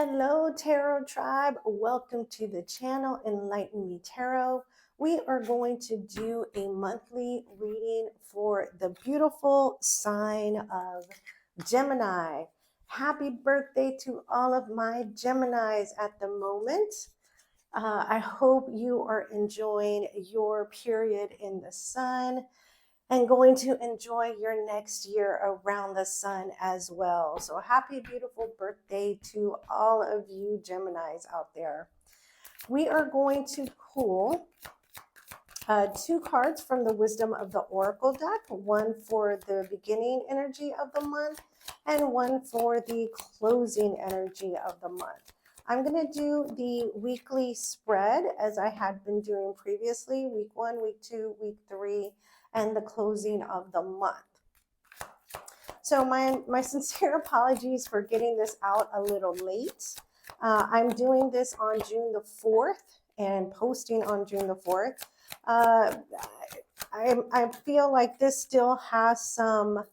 Hello, Tarot Tribe. Welcome to the channel, Enlighten Me Tarot. We are going to do a monthly reading for the beautiful sign of Gemini. Happy birthday to all of my Geminis at the moment. I hope you are enjoying your period in the sun and going to enjoy your next year around the sun as well. So happy, beautiful birthday to all of you Geminis out there. We are going to pull two cards from the Wisdom of the Oracle deck, one for the beginning energy of the month and one for the closing energy of the month. I'm going to do the weekly spread as I had been doing previously, week 1, week 2, week 3, and the closing of the month. So my sincere apologies for getting this out a little late. I'm doing this on June the 4th and posting on June the 4th. I feel like this still has some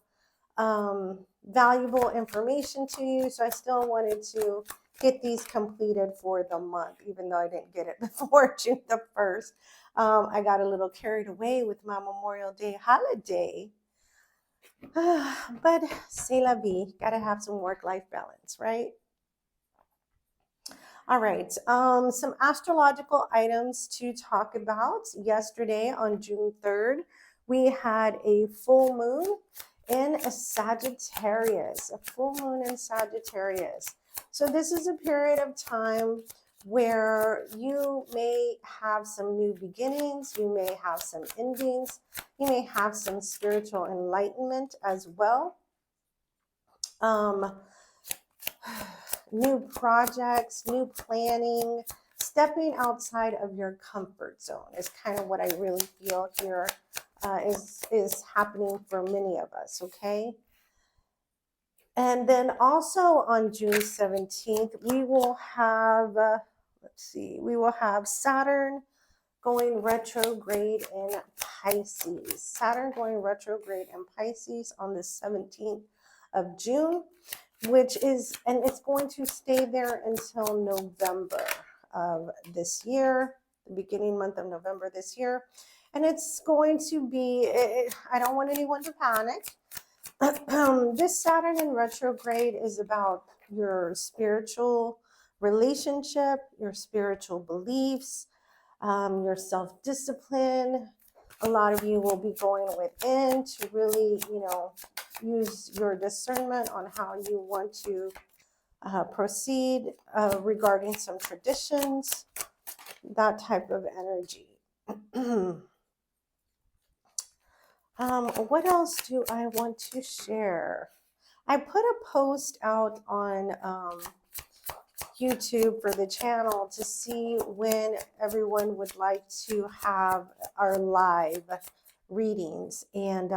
valuable information to you, so I still wanted to get these completed for the month, even though I didn't get it before June the 1st. I got a little carried away with my Memorial Day holiday. But c'est la vie, gotta have some work-life balance, right? All right, some astrological items to talk about. Yesterday on June 3rd, we had a full moon in a Sagittarius, a full moon in Sagittarius. So this is a period of time where you may have some new beginnings, you may have some endings, you may have some spiritual enlightenment as well. New projects, new planning, stepping outside of your comfort zone is kind of what I really feel here is happening for many of us, okay? And then also on June 17th, we will have, we will have Saturn going retrograde in Pisces. Saturn going retrograde in Pisces on the 17th of June, which is, and it's going to stay there until November of this year, the beginning month of November this year. And it's going to be, I don't want anyone to panic. This Saturn in retrograde is about your spiritual relationship, your spiritual beliefs, your self-discipline. A lot of you will be going within to really, use your discernment on how you want to proceed regarding some traditions, that type of energy. What else do I want to share? I put a post out on YouTube for the channel to see when everyone would like to have our live readings, and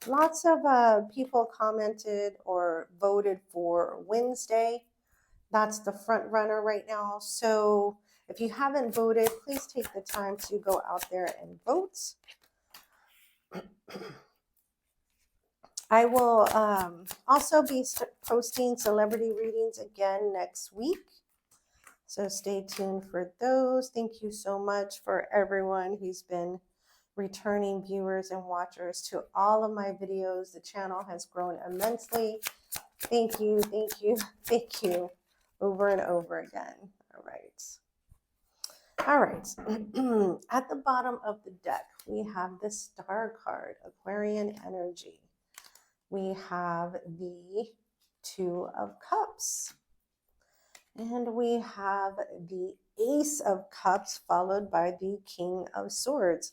lots of people commented or voted for Wednesday. That's the front runner right now. So if you haven't voted, please take the time to go out there and vote. I will also be posting celebrity readings again next week. So stay tuned for those. Thank you so much for everyone who's been returning viewers and watchers to all of my videos. The channel has grown immensely. Thank you, thank you, thank you over and over again. All right. All right. At the bottom of the deck, we have the Star card, Aquarian energy. We have the Two of Cups. And we have the Ace of Cups followed by the King of Swords.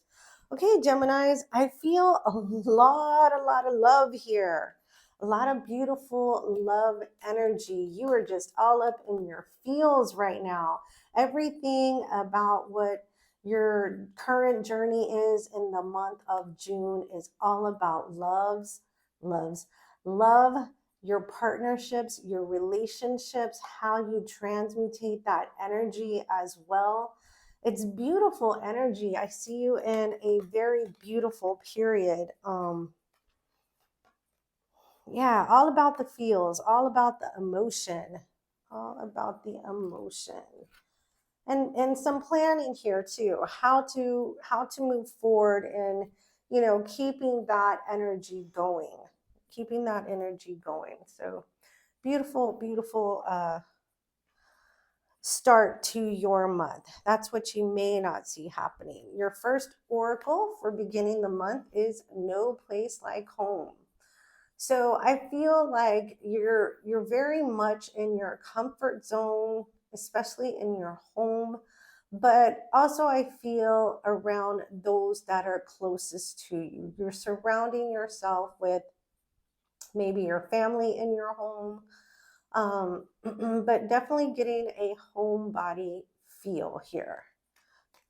Okay, Geminis, I feel a lot of love here. A lot of beautiful love energy. You are just all up in your feels right now. Everything about what your current journey is in the month of June is all about love, your partnerships, your relationships, how you transmutate that energy as well. It's beautiful energy. I see you in a very beautiful period. Yeah, all about the feels, all about the emotion, all about the emotion. And some planning here too, how to move forward and keeping that energy going, keeping that energy going. So beautiful, beautiful start to your month. That's what you may not see happening. Your first oracle for beginning the month is no place like home. So I feel like you're very much in your comfort zone, especially in your home, but also I feel around those that are closest to you. You're surrounding yourself with maybe your family in your home, but definitely getting a homebody feel here.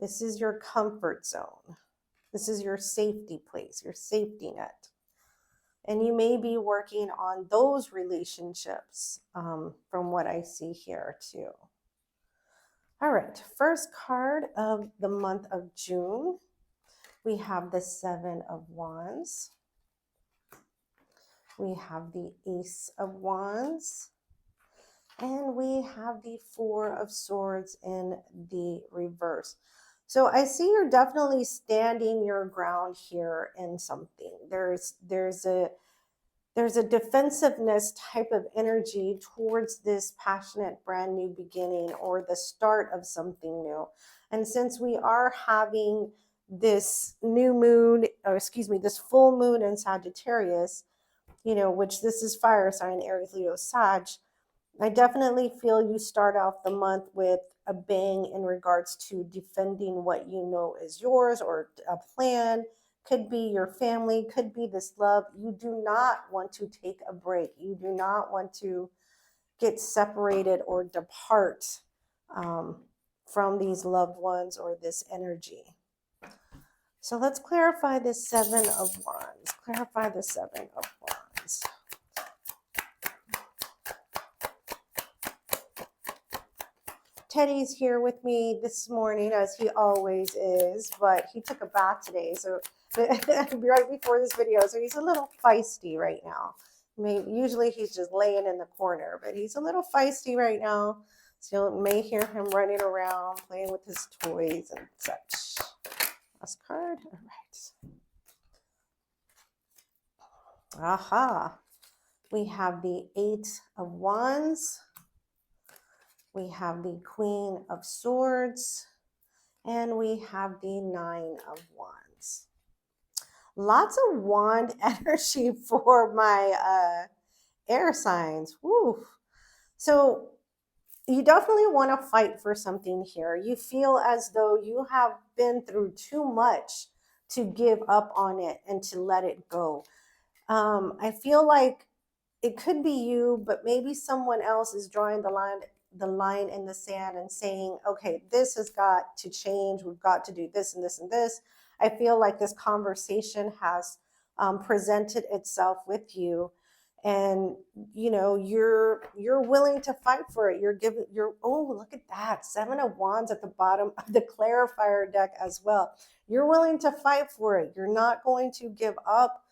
This is your comfort zone. This is your safety place, your safety net. And you may be working on those relationships from what I see here too. All right, first card of the month of June, we have the Seven of Wands. We have the Ace of Wands. And we have the Four of Swords in the reverse. So I see you're definitely standing your ground here in something. There's a defensiveness type of energy towards this passionate brand new beginning or the start of something new. And since we are having this new moon, or excuse me, this full moon in Sagittarius, which this is fire sign, Aries, Leo, Sag, I definitely feel you start off the month with a bang in regards to defending what you know is yours or a plan. Could be your family, could be this love. You do not want to take a break. You do not want to get separated or depart from these loved ones or this energy. So let's clarify this Seven of Wands. Clarify the Seven of Wands. Teddy's here with me this morning, as he always is, but he took a bath today, so right before this video, so he's a little feisty right now. Usually he's just laying in the corner, but he's a little feisty right now, so you may hear him running around, playing with his toys and such. Last card, all right. Aha, we have the Eight of Wands. We have the Queen of Swords, and we have the Nine of Wands. Lots of wand energy for my air signs. Woo. So you definitely want to fight for something here. You feel as though you have been through too much to give up on it and to let it go. I feel like it could be you, but maybe someone else is drawing the line in the sand and saying, okay, this has got to change. We've got to do this and this and this. I feel like this conversation has presented itself with you, and you're willing to fight for it. Oh, look at that, Seven of Wands at the bottom of the clarifier deck as well. You're willing to fight for it. You're not going to give up.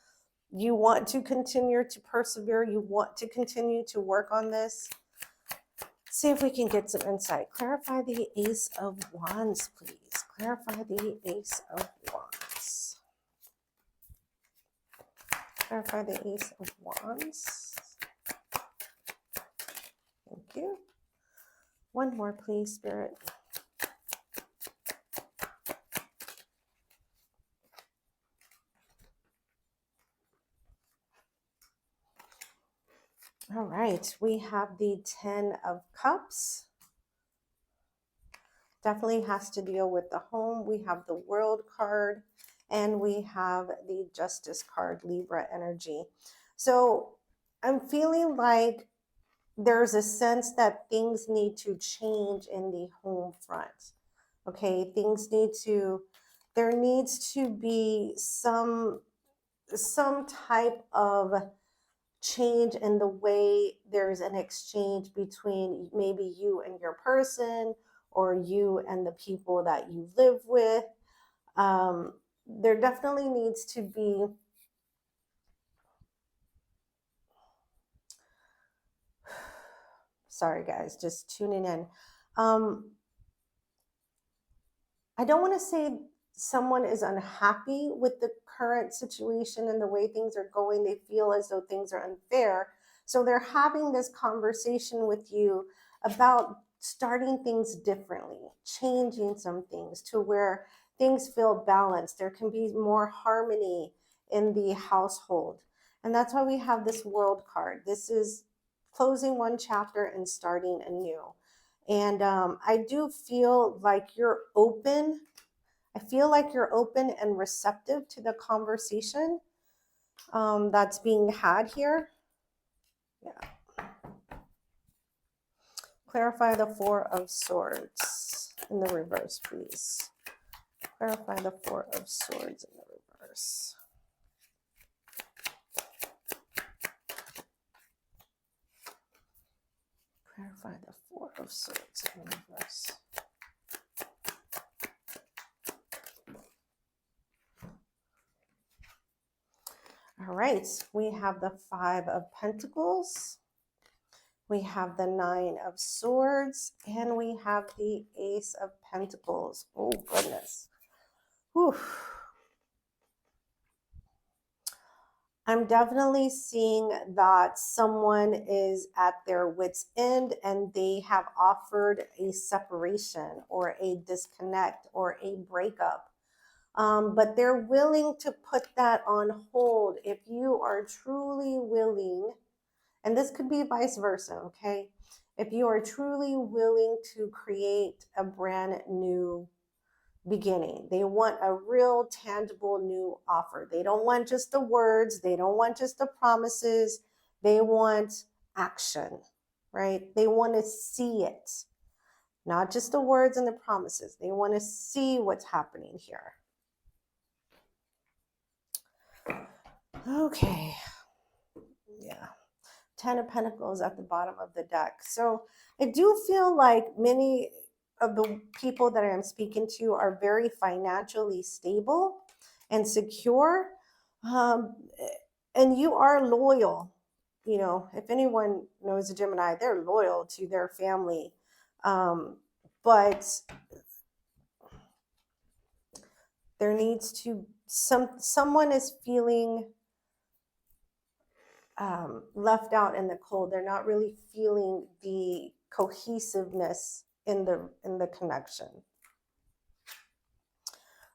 You want to continue to persevere. You want to continue to work on this. See if we can get some insight. Clarify the Ace of Wands, please. Clarify the Ace of Wands. Clarify the Ace of Wands. Thank you. One more, please, Spirit. All right, we have the Ten of Cups. Definitely has to deal with the home. We have the World card, and we have the Justice card, Libra energy. So I'm feeling like there's a sense that things need to change in the home front. Okay, there needs to be some type of change in the way there's an exchange between maybe you and your person or you and the people that you live with. There definitely needs to be Sorry, guys, just tuning in. I don't want to say someone is unhappy with the current situation and the way things are going. They feel as though things are unfair. So they're having this conversation with you about starting things differently, changing some things to where things feel balanced. There can be more harmony in the household. And that's why we have this world card. This is closing one chapter and starting a new. And I do feel like you're open. I feel like you're open and receptive to the conversation that's being had here. Yeah. Clarify the Four of Swords in the reverse, please. Clarify the Four of Swords in the reverse. Clarify the Four of Swords in the reverse. All right, we have the Five of Pentacles. We have the Nine of Swords, and we have the Ace of Pentacles. Oh, goodness. Whew. I'm definitely seeing that someone is at their wit's end and they have offered a separation or a disconnect or a breakup. But they're willing to put that on hold. If you are truly willing, and this could be vice versa, okay? If you are truly willing to create a brand new beginning, they want a real tangible new offer. They don't want just the words, they don't want just the promises, they want action, right? They want to see it, not just the words and the promises. They want to see what's happening here. Okay, yeah. Ten of Pentacles at the bottom of the deck. So I do feel like many of the people that I'm speaking to are very financially stable and secure. And you are loyal. You know, if anyone knows a Gemini, they're loyal to their family. But there needs to, someone is feeling left out in the cold. They're not really feeling the cohesiveness in the connection.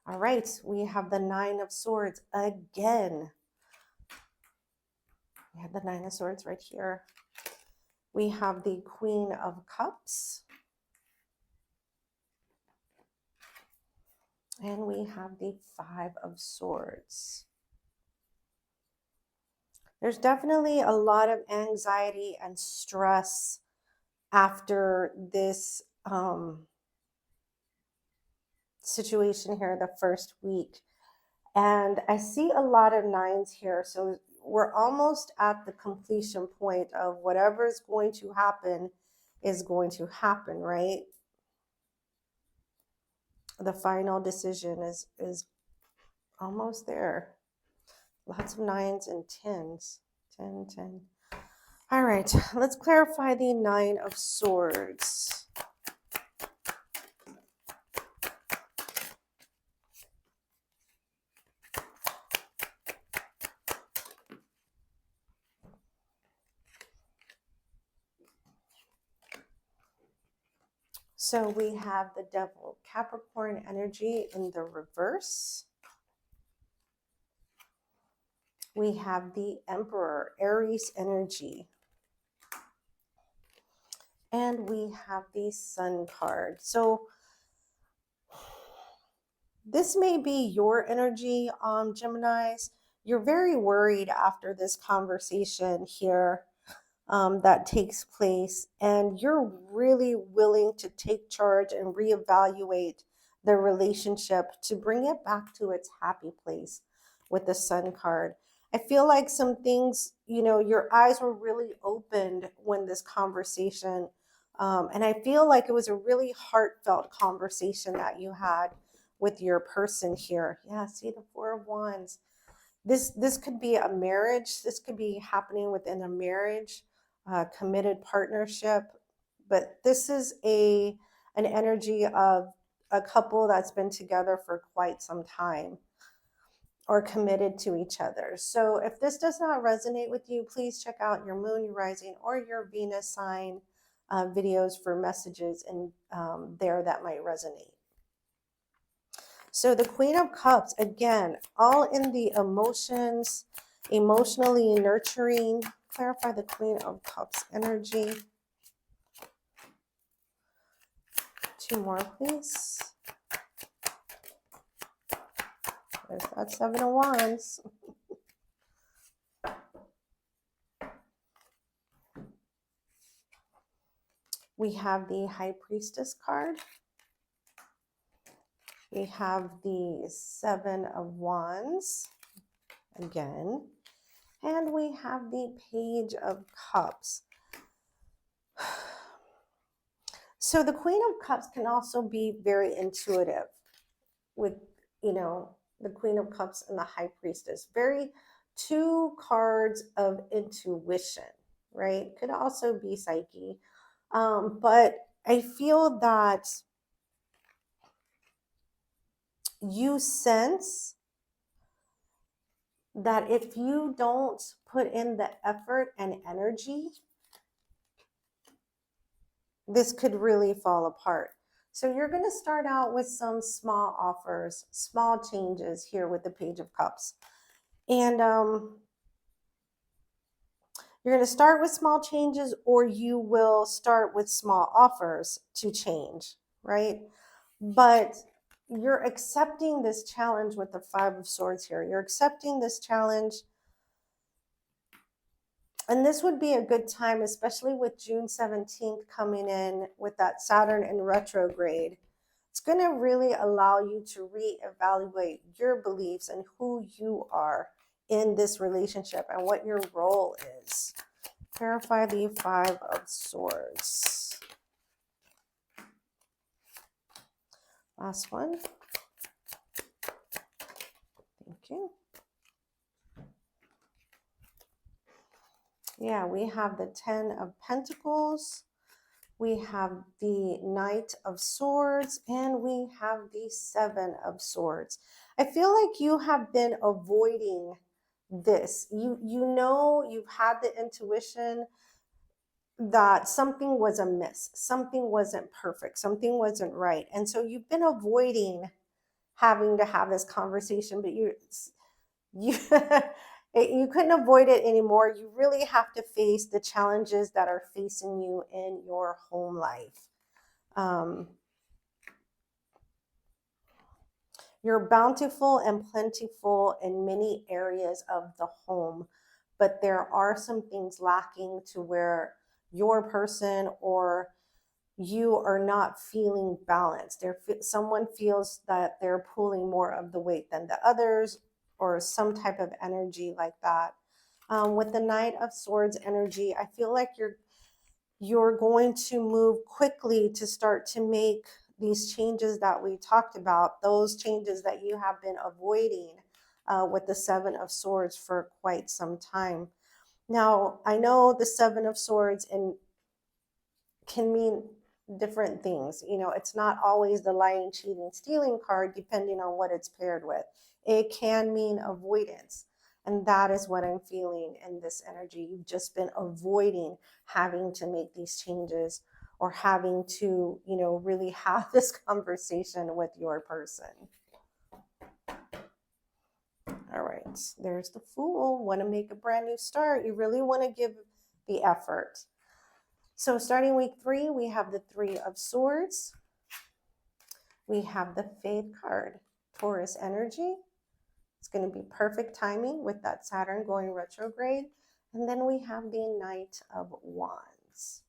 All right, we have the Nine of Swords again. We have the Nine of Swords right here. We have the Queen of Cups. And we have the Five of Swords. There's definitely a lot of anxiety and stress after this situation here the first week. And I see a lot of nines here. So we're almost at the completion point of whatever's going to happen is going to happen, right? The final decision is almost there. Lots of nines and tens. 10, 10. All right, let's clarify the Nine of Swords. So we have the Devil, Capricorn energy in the reverse. We have the Emperor, Aries energy. And we have the Sun card. So this may be your energy, Geminis. You're very worried after this conversation here that takes place, and you're really willing to take charge and reevaluate the relationship to bring it back to its happy place with the Sun card. I feel like some things, you know, your eyes were really opened when this conversation, and I feel like it was a really heartfelt conversation that you had with your person here. Yeah, see the Four of Wands. This could be a marriage. This could be happening within a marriage, committed partnership. but this is an energy of a couple that's been together for quite some time or committed to each other. So if this does not resonate with you, please check out your moon, your rising, or your Venus sign videos for messages in there that might resonate. So the Queen of Cups, again, all in the emotions, emotionally nurturing. Clarify the Queen of Cups energy. 2 more, please. There's that 7 of Wands. We have the High Priestess card. We have the 7 of Wands again. And we have the Page of Cups. So the Queen of Cups can also be very intuitive with, you know, the Queen of Cups and the High Priestess. Very 2 cards of intuition, right? Could also be Psyche. But I feel that you sense that if you don't put in the effort and energy, this could really fall apart. So you're going to start out with some small offers, small changes here with the Page of Cups. And you're going to start with small changes, or you will start with small offers to change, right? But you're accepting this challenge with the 5 of Swords here. You're accepting this challenge. And this would be a good time, especially with June 17th coming in with that Saturn in retrograde. It's going to really allow you to reevaluate your beliefs and who you are in this relationship and what your role is. Clarify the 5 of Swords. Last one. Thank you. Yeah, we have the 10 of Pentacles. We have the Knight of Swords, and we have the 7 of Swords. I feel like you have been avoiding this. You know, you've had the intuition that something was amiss, something wasn't perfect, something wasn't right. And so you've been avoiding having to have this conversation, but you you couldn't avoid it anymore. You really have to face the challenges that are facing you in your home life. You're bountiful and plentiful in many areas of the home, but there are some things lacking to where your person or you are not feeling balanced. Someone feels that they're pulling more of the weight than the others, or some type of energy like that. With the Knight of Swords energy, I feel like you're going to move quickly to start to make these changes that we talked about, those changes that you have been avoiding with the 7 of Swords for quite some time. Now, I know the 7 of Swords can mean different things. You know, it's not always the lying, cheating, stealing card, depending on what it's paired with. It can mean avoidance. And that is what I'm feeling in this energy. You've just been avoiding having to make these changes or having to, you know, really have this conversation with your person. All right, there's the Fool. Want to make a brand new start. You really want to give the effort. So starting week 3, we have the 3 of Swords. We have the Faith card, Taurus energy. It's going to be perfect timing with that Saturn going retrograde. And then we have the Knight of Wands.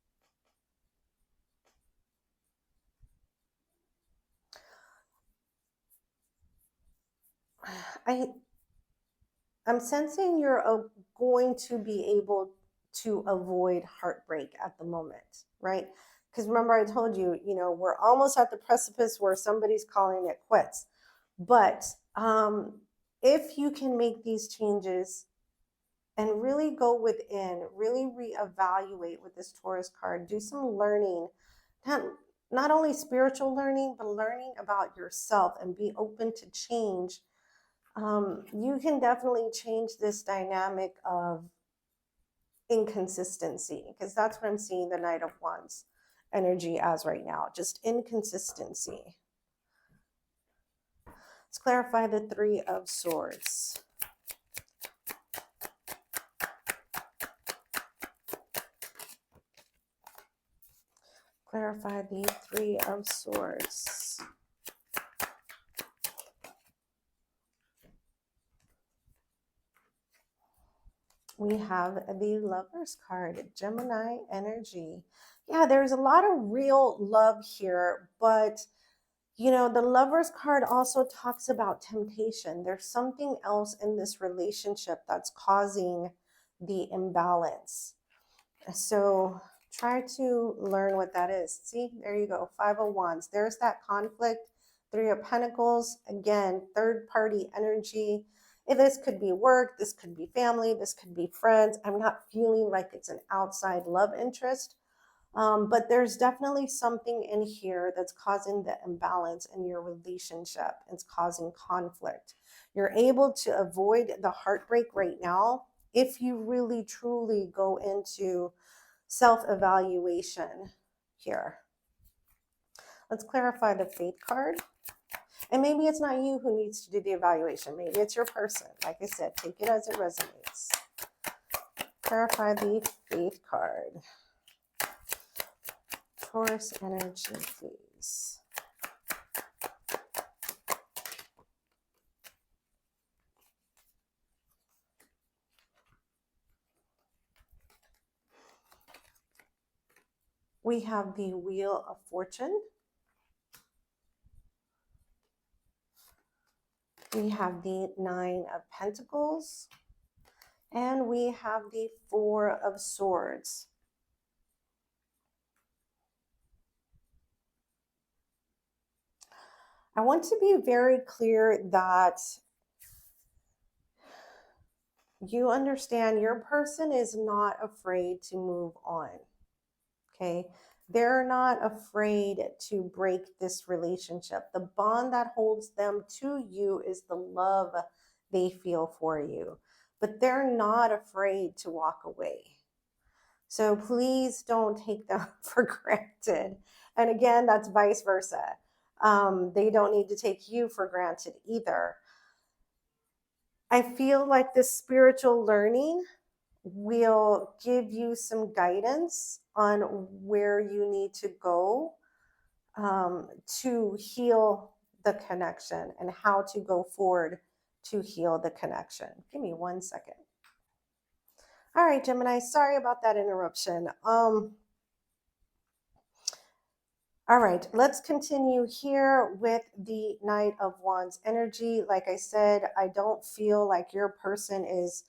I'm sensing you're going to be able to avoid heartbreak at the moment, right? Because remember I told you, you know, we're almost at the precipice where somebody's calling it quits. But if you can make these changes and really go within, really reevaluate with this Taurus card. Do some learning, not only spiritual learning, but learning about yourself, and be open to change. You can definitely change this dynamic of inconsistency, because that's what I'm seeing the Knight of Wands energy as right now, just inconsistency. Let's clarify the Three of Swords. Clarify the Three of Swords. We have the Lovers card, Gemini energy. Yeah, there's a lot of real love here, but you know, the Lovers card also talks about temptation. There's something else in this relationship that's causing the imbalance. So try to learn what that is. See, there you go. Five of Wands. There's that conflict. Three of Pentacles. Again, third party energy. This could be work. This could be family. This could be friends. I'm not feeling like it's an outside love interest. But there's definitely something in here that's causing the imbalance in your relationship. It's causing conflict. You're able to avoid the heartbreak right now if you really truly go into self-evaluation here. Let's clarify the Faith card. And maybe it's not you who needs to do the evaluation. Maybe it's your person. Like I said, take it as it resonates. Clarify the Faith card. Taurus energy, please. We have the Wheel of Fortune. We have the Nine of Pentacles. And we have the Four of Swords. I want to be very clear that you understand your person is not afraid to move on. Okay? They're not afraid to break this relationship. The bond that holds them to you is the love they feel for you. But they're not afraid to walk away. So please don't take them for granted. And again, that's vice versa. They don't need to take you for granted either. I feel like this spiritual learning will give you some guidance on where you need to go to heal the connection and how to go forward to heal the connection. Give me 1 second. All right, Gemini, sorry about that interruption. All right, let's continue here with the Knight of Wands energy. Like I said, I don't feel like your person is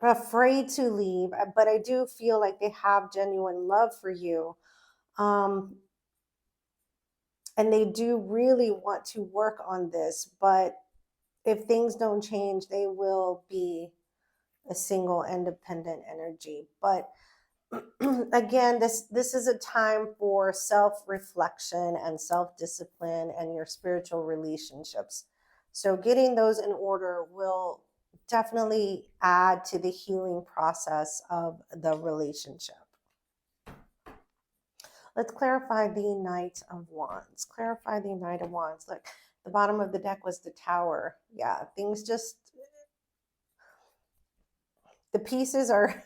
afraid to leave, but I do feel like they have genuine love for you. And they do really want to work on this, but if things don't change, they will be a single independent energy. But again, this is a time for self-reflection and self-discipline and your spiritual relationships. So getting those in order will definitely add to the healing process of the relationship. Let's clarify the Knight of Wands. Clarify the Knight of Wands. Look, the bottom of the deck was the Tower. Yeah, things just, the pieces are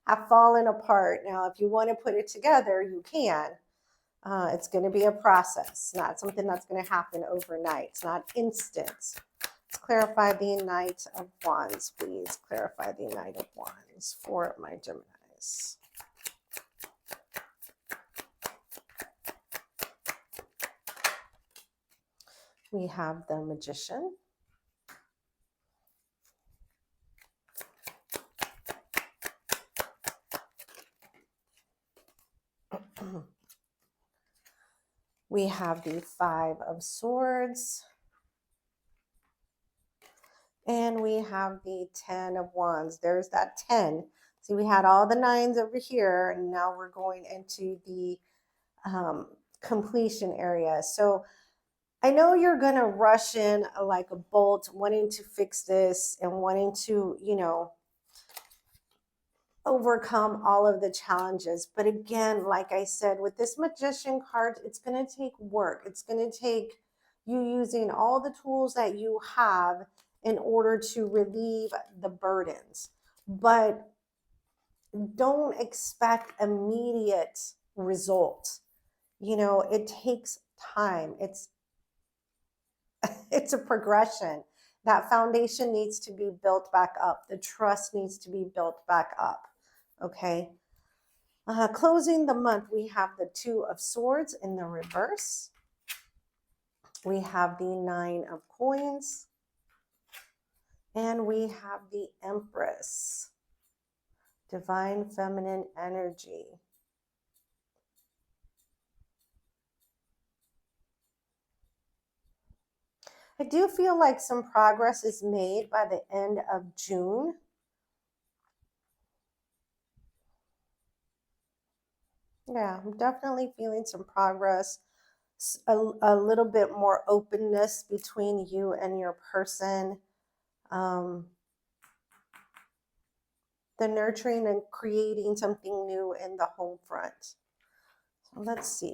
have fallen apart. Now, if you want to put it together, you can. It's going to be a process, not something that's going to happen overnight. It's not instant. Let's clarify the Knight of Wands, please. Clarify the Knight of Wands for my Geminis. We have the Magician. We have the Five of Swords. And we have the 10 of Wands. There's that 10. See, we had all the 9s over here, and now we're going into the completion area. So I know you're going to rush in like a bolt, wanting to fix this and wanting to, overcome all of the challenges. But again, like I said, with this Magician card, it's going to take work. It's going to take you using all the tools that you have in order to relieve the burdens. But don't expect immediate results. It takes time. It's a progression. That foundation needs to be built back up. The trust needs to be built back up. Okay. Closing the month, we have the 2 of Swords in the reverse. We have the 9 of Coins. And we have the Empress. Divine Feminine Energy. I do feel like some progress is made by the end of June. Yeah, I'm definitely feeling some progress, a little bit more openness between you and your person. The nurturing and creating something new in the home front. So let's see.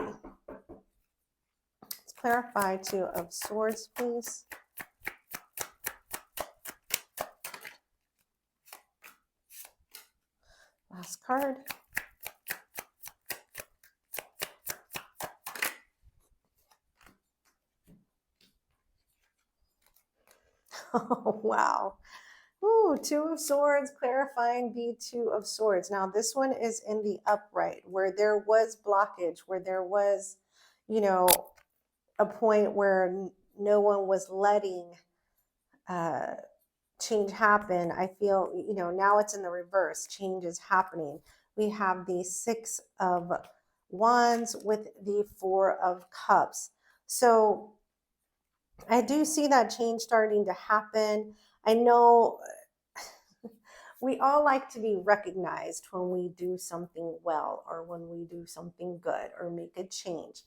Let's clarify 2 of Swords, please. Last card. Oh, wow. Ooh, 2 of Swords, clarifying the 2 of Swords. Now, this one is in the upright, where there was blockage, where there was, a point where no one was letting change happen. I feel, now it's in the reverse. Change is happening. We have the 6 of Wands with the 4 of Cups. So I do see that change starting to happen. I know we all like to be recognized when we do something well or when we do something good or make a change.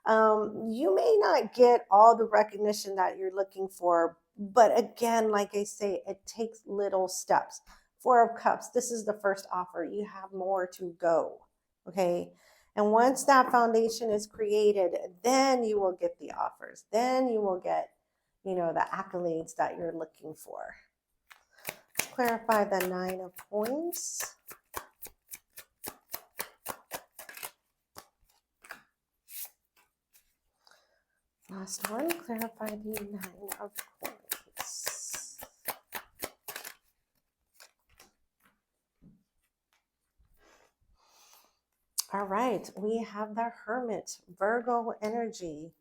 You may not get all the recognition that you're looking for, but again, like I say, it takes little steps. 4 of Cups, this is the first offer. You have more to go, okay? And once that foundation is created, then you will get the offers. Then you will get, the accolades that you're looking for. Clarify the 9 of Coins. Last one, clarify the 9 of Coins. All right, we have the Hermit, Virgo energy.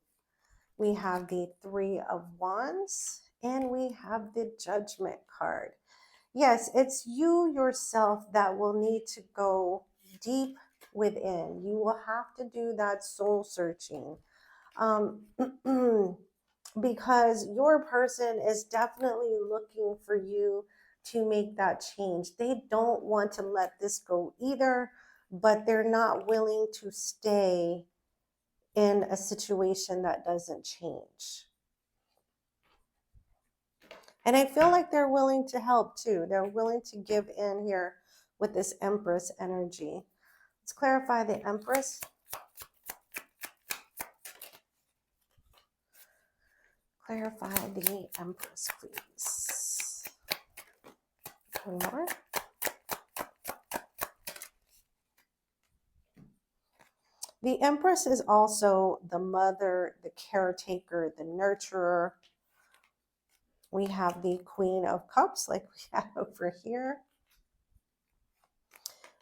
We have the 3 of Wands, and we have the Judgment card. Yes, it's you yourself that will need to go deep within. You will have to do that soul searching. Because your person is definitely looking for you to make that change. They don't want to let this go either, but they're not willing to stay in a situation that doesn't change. And I feel like they're willing to help too. They're willing to give in here with this Empress energy. Let's clarify the Empress. Clarify the Empress, please. One more. The Empress is also the mother, the caretaker, the nurturer. We have the Queen of Cups like we have over here.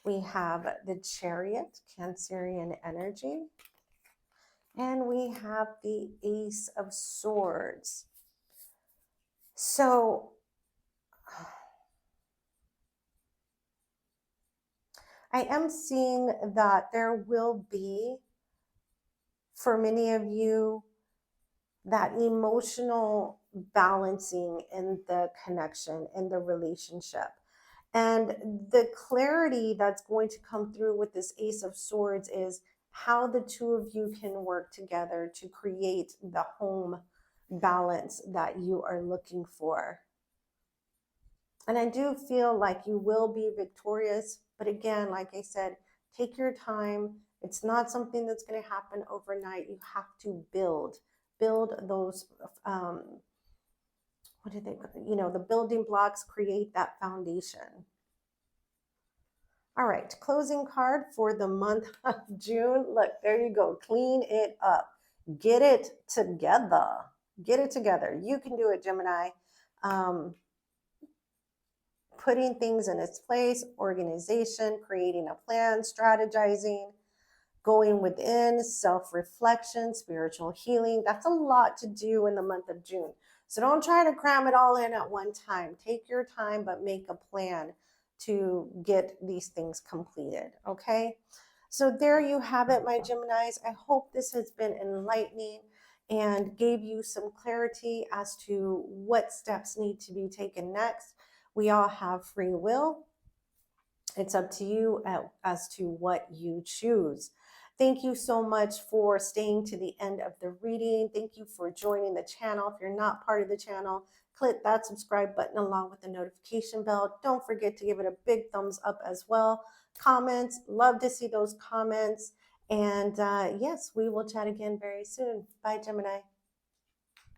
We have the Chariot, Cancerian energy. And we have the Ace of Swords. So I am seeing that there will be, for many of you, that emotional balancing in the connection, in the relationship. And the clarity that's going to come through with this Ace of Swords is how the two of you can work together to create the home balance that you are looking for. And I do feel like you will be victorious. But again, like I said, take your time. It's not something that's going to happen overnight. You have to build those, what do they, the building blocks, create that foundation. All right, closing card for the month of June. Look, there you go. Clean it up. Get it together. Get it together. You can do it, Gemini. Putting things in its place, organization, creating a plan, strategizing, going within, self-reflection, spiritual healing. That's a lot to do in the month of June. So don't try to cram it all in at one time. Take your time, but make a plan to get these things completed, okay? So there you have it, my Geminis. I hope this has been enlightening and gave you some clarity as to what steps need to be taken next. We all have free will. It's up to you as to what you choose. Thank you so much for staying to the end of the reading. Thank you for joining the channel. If you're not part of the channel, click that subscribe button along with the notification bell. Don't forget to give it a big thumbs up as well. Comments, love to see those comments. And yes, we will chat again very soon. Bye, Gemini.